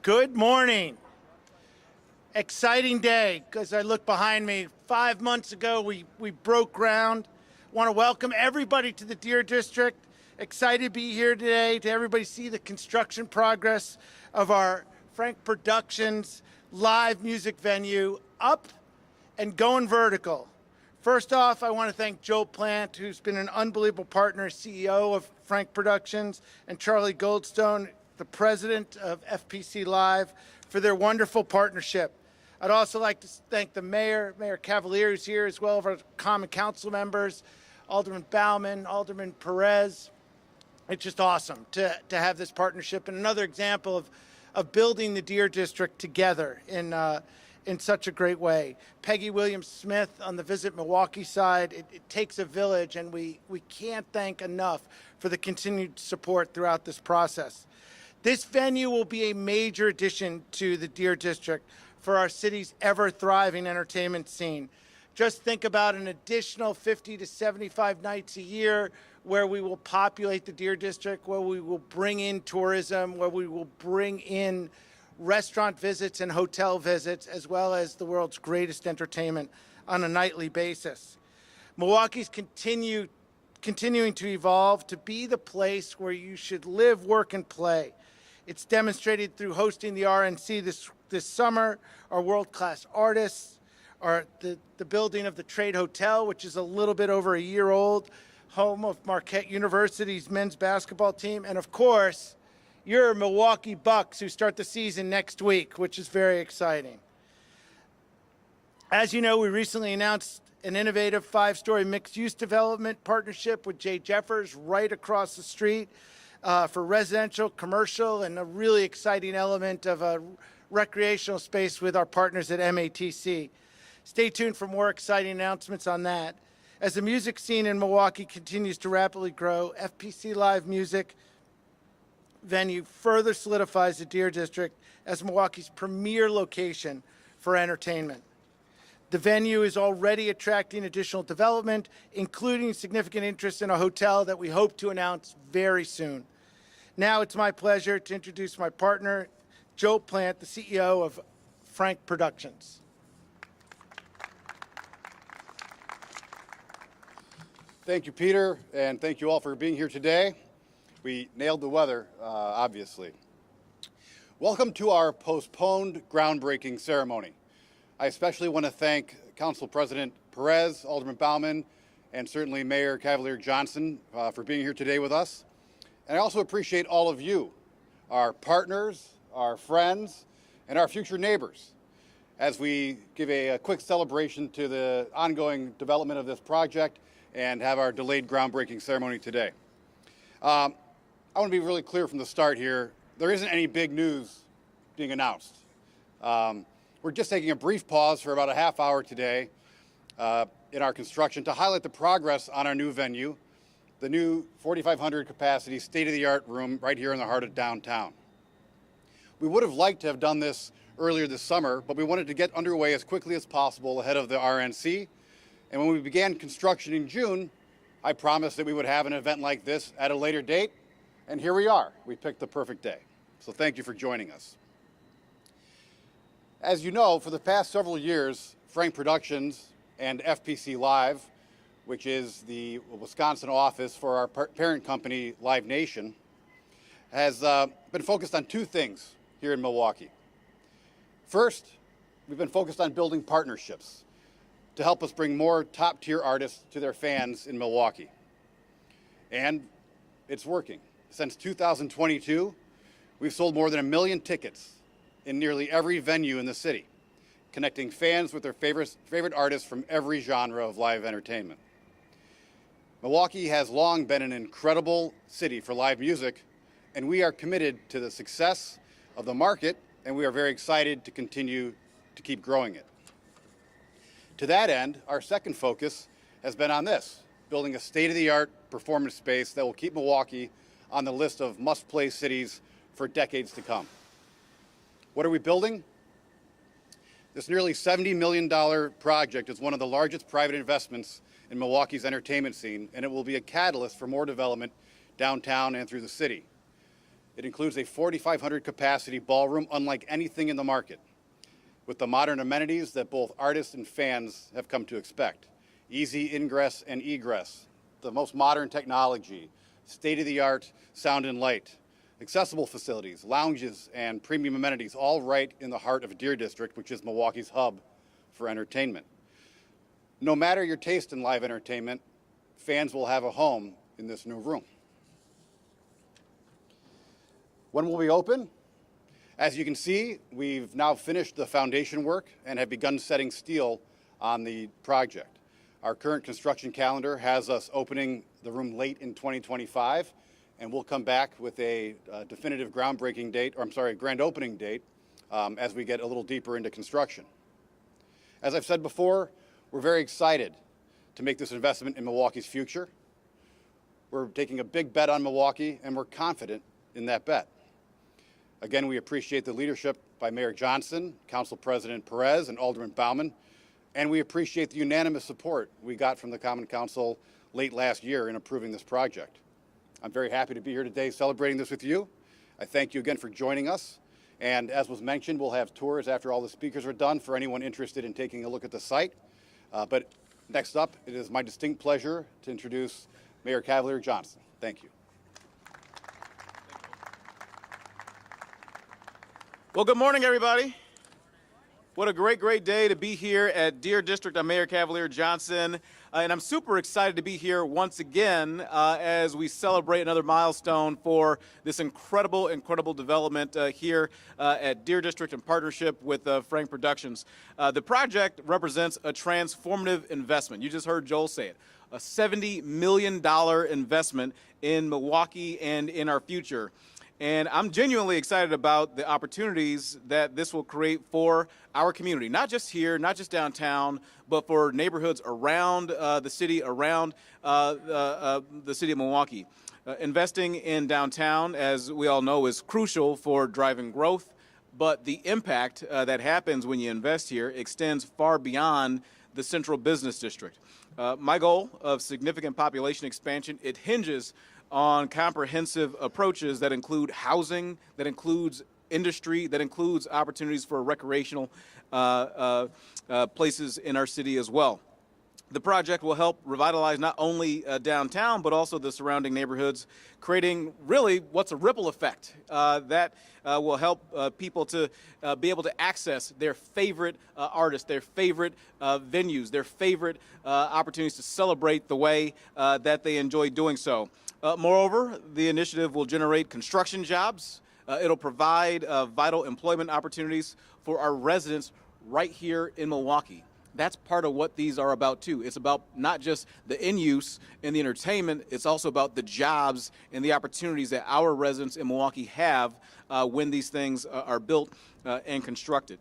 Good morning. Exciting day, because I look behind me. 5 months ago, we broke ground. Want to welcome everybody to the Deer District. Excited to be here today, to everybody see the construction progress of our Frank Productions live music venue up and going vertical. First off, I want to thank Joe Plant, who's been an unbelievable partner, CEO of Frank Productions, and Charlie Goldstone, the president of FPC Live, for their wonderful partnership. I'd also like to thank the mayor, Mayor Cavalier, who's here, as well as our common council members, Alderman Bauman, Alderman Perez. It's just awesome to have this partnership, and another example of building the Deer District together in such a great way. Peggy Williams-Smith on the Visit Milwaukee side. It takes a village, and we can't thank enough for the continued support throughout this process. This venue will be a major addition to the Deer District for our city's ever-thriving entertainment scene. Just think about an additional 50 to 75 nights a year where we will populate the Deer District, where we will bring in tourism, where we will bring in restaurant visits and hotel visits, as well as the world's greatest entertainment on a nightly basis. Milwaukee's continuing to evolve to be the place where you should live, work, and play. It's demonstrated through hosting the RNC this summer, our world-class artists, the building of the Trade Hotel, which is a little bit over a year old, home of Marquette University's men's basketball team, and of course, your Milwaukee Bucks, who start the season next week, which is very exciting. As you know, we recently announced an innovative 5-story mixed-use development partnership with Jay Jeffers right across the street for residential, commercial, and a really exciting element of a recreational space with our partners at MATC. Stay tuned for more exciting announcements on that. As the music scene in Milwaukee continues to rapidly grow, FPC Live Music venue further solidifies the Deer District as Milwaukee's premier location for entertainment. The venue is already attracting additional development, including significant interest in a hotel that we hope to announce very soon. Now it's my pleasure to introduce my partner, Joe Plant, the CEO of Frank Productions. Thank you, Peter, and thank you all for being here today. We nailed the weather, obviously. Welcome to our postponed groundbreaking ceremony. I especially want to thank Council President Perez, Alderman Bauman, and certainly Mayor Cavalier Johnson for being here today with us. And I also appreciate all of you, our partners, our friends, and our future neighbors, as we give a quick celebration to the ongoing development of this project and have our delayed groundbreaking ceremony today. I want to be really clear from the start here. There isn't any big news being announced. We're just taking a brief pause for about a half hour today in our construction to highlight the progress on our new venue, the new 4,500 capacity state-of-the-art room right here in the heart of downtown. We would have liked to have done this earlier this summer, but we wanted to get underway as quickly as possible ahead of the RNC. And when we began construction in June, I promised that we would have an event like this at a later date, and here we are. We picked the perfect day. So thank you for joining us. As you know, for the past several years, Frank Productions and FPC Live, which is the Wisconsin office for our parent company, Live Nation, has been focused on two things here in Milwaukee. First, we've been focused on building partnerships to help us bring more top-tier artists to their fans in Milwaukee. And it's working. Since 2022, we've sold more than 1 million tickets in nearly every venue in the city, connecting fans with their favorite artists from every genre of live entertainment. Milwaukee has long been an incredible city for live music, and we are committed to the success of the market, and we are very excited to continue to keep growing it. To that end, our second focus has been on this, building a state-of-the-art performance space that will keep Milwaukee on the list of must-play cities for decades to come. What are we building? This nearly $70 million project is one of the largest private investments in Milwaukee's entertainment scene, and it will be a catalyst for more development downtown and through the city. It includes a 4,500 capacity ballroom unlike anything in the market, with the modern amenities that both artists and fans have come to expect. Easy ingress and egress, the most modern technology, state-of-the-art sound and light, accessible facilities, lounges, and premium amenities, all right in the heart of Deer District, which is Milwaukee's hub for entertainment. No matter your taste in live entertainment, fans will have a home in this new room. When will we open? As you can see, we've now finished the foundation work and have begun setting steel on the project. Our current construction calendar has us opening the room late in 2025, and we'll come back with a definitive groundbreaking date, or I'm sorry, grand opening date, as we get a little deeper into construction. As I've said before, we're very excited to make this investment in Milwaukee's future. We're taking a big bet on Milwaukee, and we're confident in that bet. Again, we appreciate the leadership by Mayor Johnson, Council President Perez, and Alderman Bauman, and we appreciate the unanimous support we got from the Common Council late last year in approving this project. I'm very happy to be here today celebrating this with you. I thank you again for joining us. And as was mentioned, we'll have tours after all the speakers are done for anyone interested in taking a look at the site. But next up, it is my distinct pleasure to introduce Mayor Cavalier Johnson. Thank you. Well, good morning, everybody. What a great day to be here at Deer District. I'm Mayor Cavalier Johnson, and I'm super excited to be here once again as we celebrate another milestone for this incredible development here at Deer District in partnership with Frank Productions. The project represents a transformative investment. You just heard Joel say it. A $70 million investment in Milwaukee and in our future. And I'm genuinely excited about the opportunities that this will create for our community, not just here, not just downtown, but for neighborhoods around the city, around the city of Milwaukee. Investing in downtown, as we all know, is crucial for driving growth, but the impact that happens when you invest here extends far beyond the central business district. My goal of significant population expansion, it hinges on comprehensive approaches that include housing, that includes industry, that includes opportunities for recreational places in our city as well. The project will help revitalize not only downtown, but also the surrounding neighborhoods, creating really what's a ripple effect that will help people to be able to access their favorite artists, their favorite venues, their favorite opportunities to celebrate the way that they enjoy doing so. Moreover, the initiative will generate construction jobs. It'll provide vital employment opportunities for our residents right here in Milwaukee. That's part of what these are about too. It's about not just the in-use and the entertainment, it's also about the jobs and the opportunities that our residents in Milwaukee have when these things are built and constructed.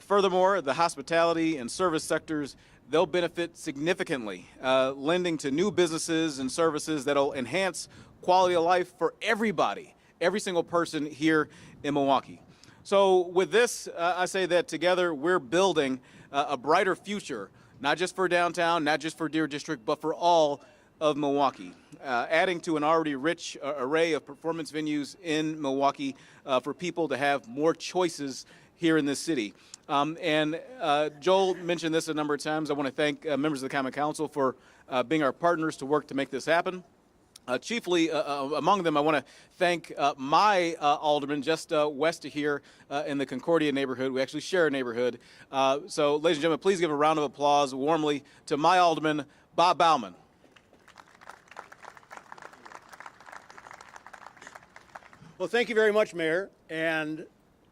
Furthermore, the hospitality and service sectors, they'll benefit significantly, lending to new businesses and services that'll enhance quality of life for everybody, every single person here in Milwaukee. So with this, I say that together we're building a brighter future, not just for downtown, not just for Deer District, but for all of Milwaukee, adding to an already rich array of performance venues in Milwaukee for people to have more choices here in this city. And Joel mentioned this a number of times. I want to thank members of the Common Council for being our partners to work to make this happen. Chiefly among them, I want to thank my alderman just west of here in the Concordia neighborhood. We actually share a neighborhood. So, ladies and gentlemen, please give a round of applause warmly to my alderman, Bob Bauman. Well, thank you very much, Mayor. And,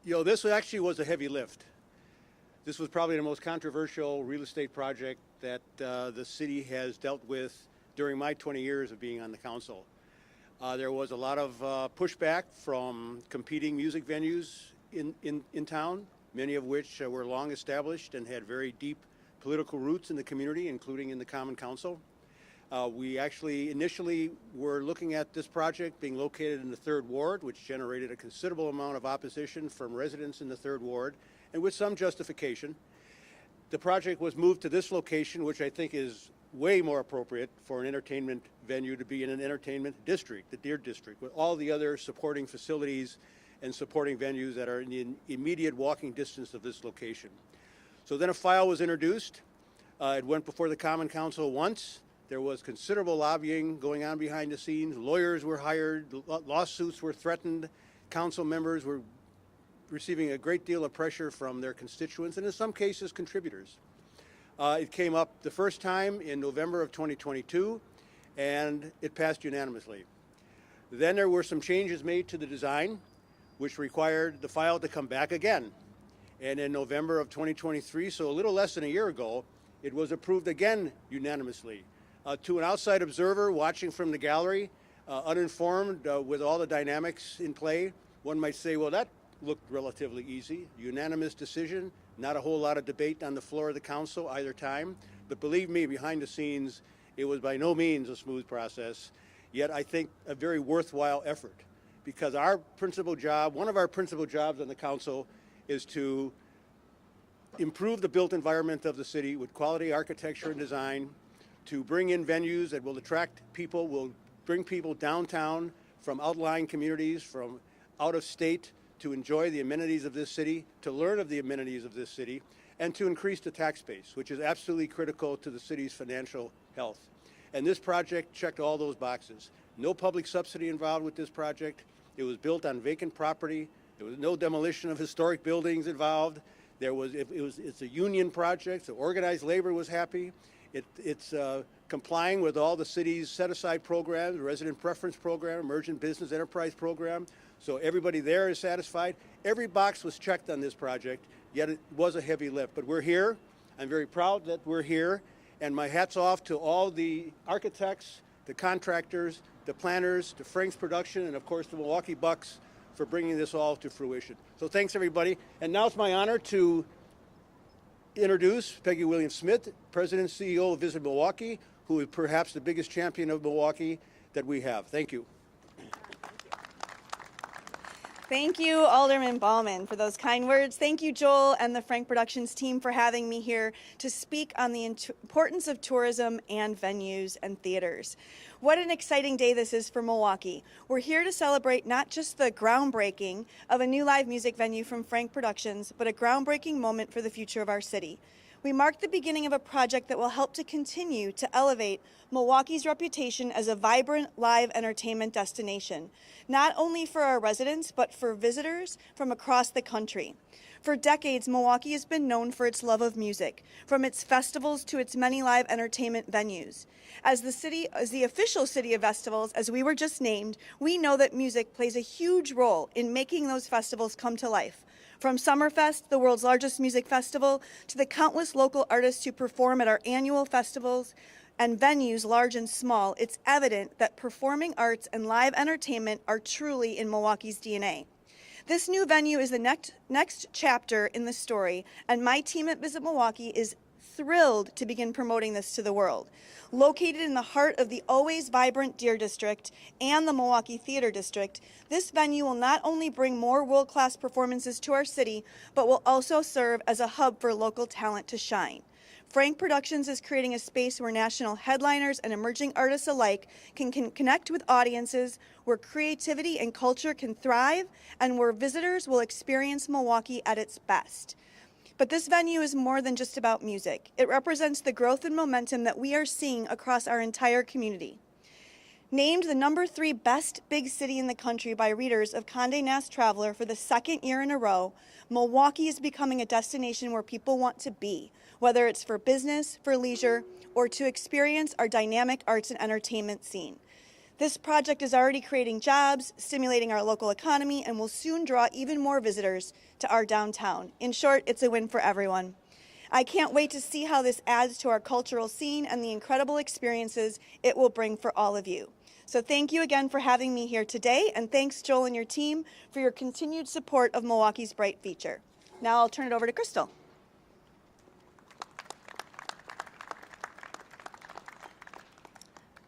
you know, this actually was a heavy lift. This was probably the most controversial real estate project that the city has dealt with during my 20 years of being on the council. There was a lot of pushback from competing music venues in town, many of which were long established and had very deep political roots in the community, including in the Common Council. We actually initially were looking at this project being located in the 3rd Ward, which generated a considerable amount of opposition from residents in the 3rd Ward, and with some justification. the project was moved to this location, which I think is way more appropriate for an entertainment venue to be in an entertainment district, the Deer District, with all the other supporting facilities and supporting venues that are in the immediate walking distance of this location. So then a file was introduced. It went before the Common Council once. There was considerable lobbying going on behind the scenes. Lawyers were hired, lawsuits were threatened, council members were receiving a great deal of pressure from their constituents and in some cases contributors. It came up the first time in November of 2022 and it passed unanimously. Then there were some changes made to the design which required the file to come back again. And in November of 2023, so a little less than a year ago, it was approved again unanimously. To an outside observer watching from the gallery, uninformed with all the dynamics in play, one might say, well, that looked relatively easy. Unanimous decision, not a whole lot of debate on the floor of the council either time. But believe me, behind the scenes, it was by no means a smooth process, yet I think a very worthwhile effort. Because our principal job, one of our principal jobs on the council is to improve the built environment of the city with quality architecture and design, to bring in venues that will attract people, will bring people downtown from outlying communities, from out of state, to enjoy the amenities of this city, to learn of the amenities of this city, and to increase the tax base, which is absolutely critical to the city's financial health. And this project checked all those boxes. No public subsidy involved with this project. It was built on vacant property. There was no demolition of historic buildings involved. It's a union project, so organized labor was happy. It's complying with all the city's set-aside programs, resident preference program, emergent business enterprise program. So everybody there is satisfied. Every box was checked on this project, yet it was a heavy lift. But we're here. I'm very proud that we're here. And my hat's off to all the architects, the contractors, the planners, to Frank's Production, and of course the Milwaukee Bucks for bringing this all to fruition. So thanks everybody. And now it's my honor to introduce Peggy Williams-Smith, President and CEO of Visit Milwaukee, who is perhaps the biggest champion of Milwaukee that we have. Thank you. Thank you, Alderman Ballman, for those kind words. Thank you, Joel and the Frank Productions team for having me here to speak on the importance of tourism and venues and theaters. What an exciting day this is for Milwaukee. We're here to celebrate not just the groundbreaking of a new live music venue from Frank Productions, but a groundbreaking moment for the future of our city. We mark the beginning of a project that will help to continue to elevate Milwaukee's reputation as a vibrant live entertainment destination, not only for our residents, but for visitors from across the country. For decades, Milwaukee has been known for its love of music, from its festivals to its many live entertainment venues. As the official city of festivals, as we were just named, we know that music plays a huge role in making those festivals come to life. From Summerfest, the world's largest music festival, to the countless local artists who perform at our annual festivals and venues large and small, it's evident that performing arts and live entertainment are truly in Milwaukee's DNA. This new venue is the next chapter in the story, and my team at Visit Milwaukee is thrilled to begin promoting this to the world. Located in the heart of the always vibrant Deer District and the Milwaukee Theater District, this venue will not only bring more world-class performances to our city, but will also serve as a hub for local talent to shine. Frank Productions is creating a space where national headliners and emerging artists alike can connect with audiences, where creativity and culture can thrive, and where visitors will experience Milwaukee at its best. But this venue is more than just about music. It represents the growth and momentum that we are seeing across our entire community. Named the #3 best big city in the country by readers of Condé Nast Traveler for the second year in a row, Milwaukee is becoming a destination where people want to be, whether it's for business, for leisure, or to experience our dynamic arts and entertainment scene. This project is already creating jobs, stimulating our local economy, and will soon draw even more visitors to our downtown. In short, it's a win for everyone. I can't wait to see how this adds to our cultural scene and the incredible experiences it will bring for all of you. So thank you again for having me here today, and thanks, Joel and your team, for your continued support of Milwaukee's bright future. Now I'll turn it over to Crystal.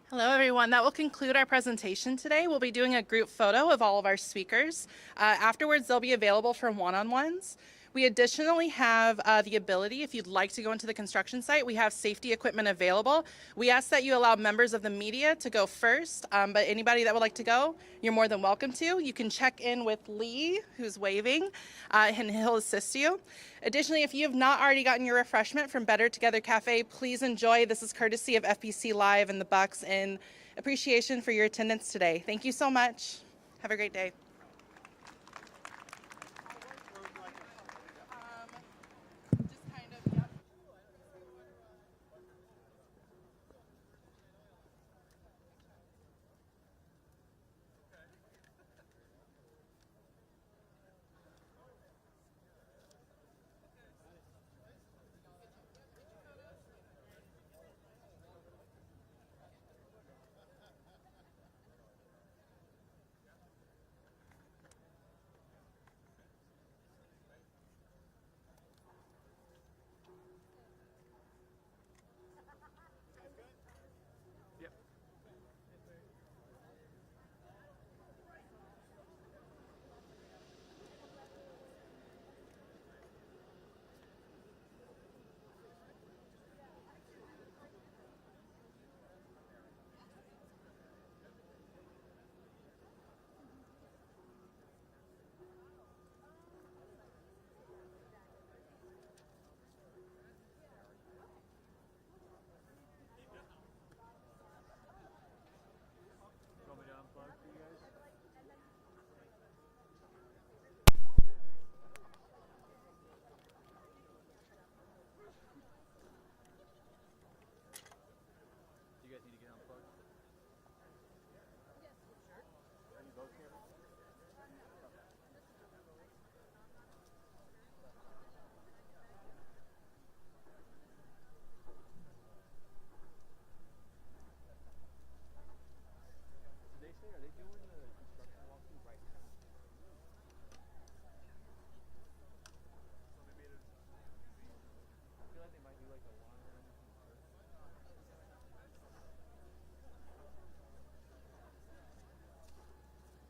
Hello, everyone. That will conclude our presentation today. We'll be doing a group photo of all of our speakers. Afterwards, they'll be available for one-on-ones. We additionally have the ability, if you'd like to go into the construction site, we have safety equipment available. We ask that you allow members of the media to go first, but anybody that would like to go, you're more than welcome to. You can check in with Lee, who's waving, and he'll assist you. Additionally, if you have not already gotten your refreshment from Better Together Cafe, please enjoy. This is courtesy of FPC Live and the Bucks in appreciation for your attendance today. Thank you so much. Have a great day.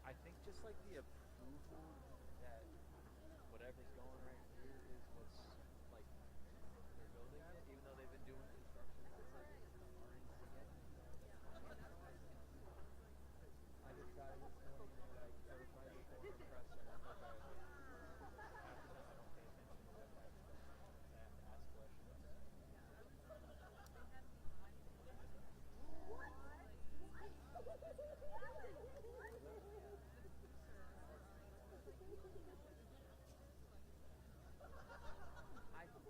I think just like the approval that whatever's going right here is what's like they're building it, even though they've been doing construction for like I just got it this morning and like certified before the press and I'm like half the time I don't pay attention to what I have to ask questions.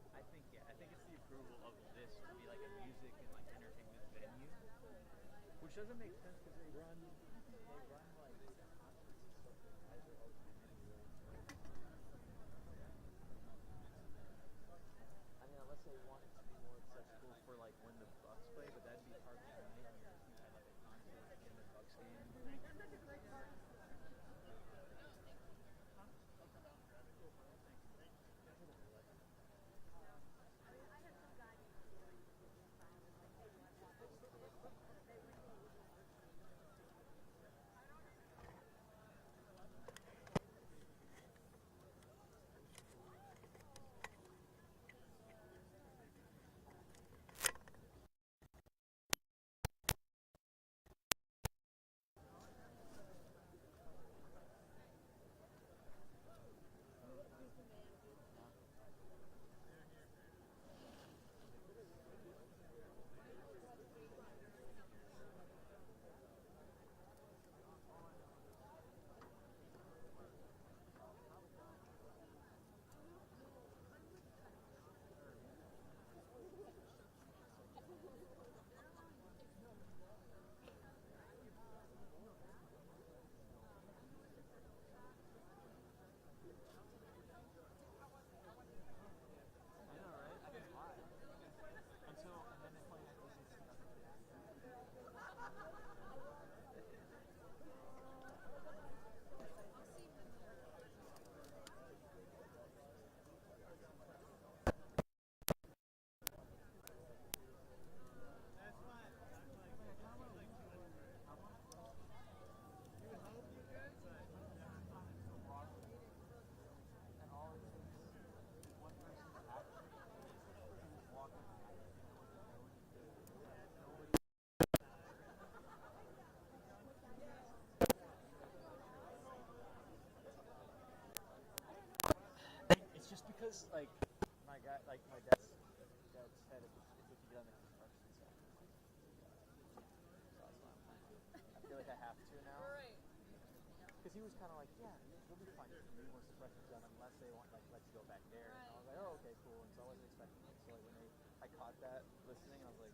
I think yeah, I think it's the approval of this to be like a music and like entertainment venue, which doesn't make sense because they run like concerts and stuff like that are open anyway. I mean, unless they want it to be more accessible for like when the Bucks play, but that'd be hard to night when you're at like a concert in the Bucks game. because like my dad said if we could get on the construction side. So that's why I'm like, I feel like I have to now. Right. Because he was kind of like, yeah, you'll be fine. You can once the pressure's done, unless they want like let you go back there. And I was like, oh, okay, cool. And so I wasn't expecting it. So like when I caught that listening, I was like,